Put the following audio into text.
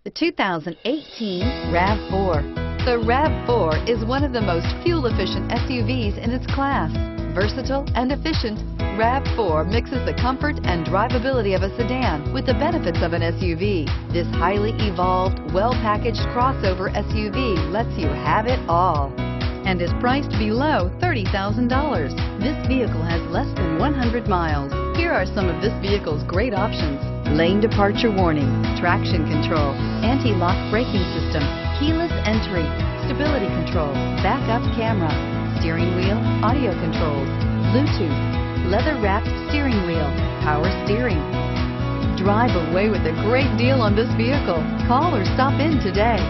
The 2018 RAV4. The RAV4 is one of the most fuel-efficient SUVs in its class. Versatile and efficient, RAV4 mixes the comfort and drivability of a sedan with the benefits of an SUV. This highly evolved, well-packaged crossover SUV lets you have it all and is priced below $30,000. This vehicle has less than 100 miles. Here are some of this vehicle's great options: lane departure warning, traction control, anti-lock braking system, keyless entry, stability control, backup camera, steering wheel audio controls, Bluetooth, leather-wrapped steering wheel, power steering. Drive away with a great deal on this vehicle. Call or stop in today.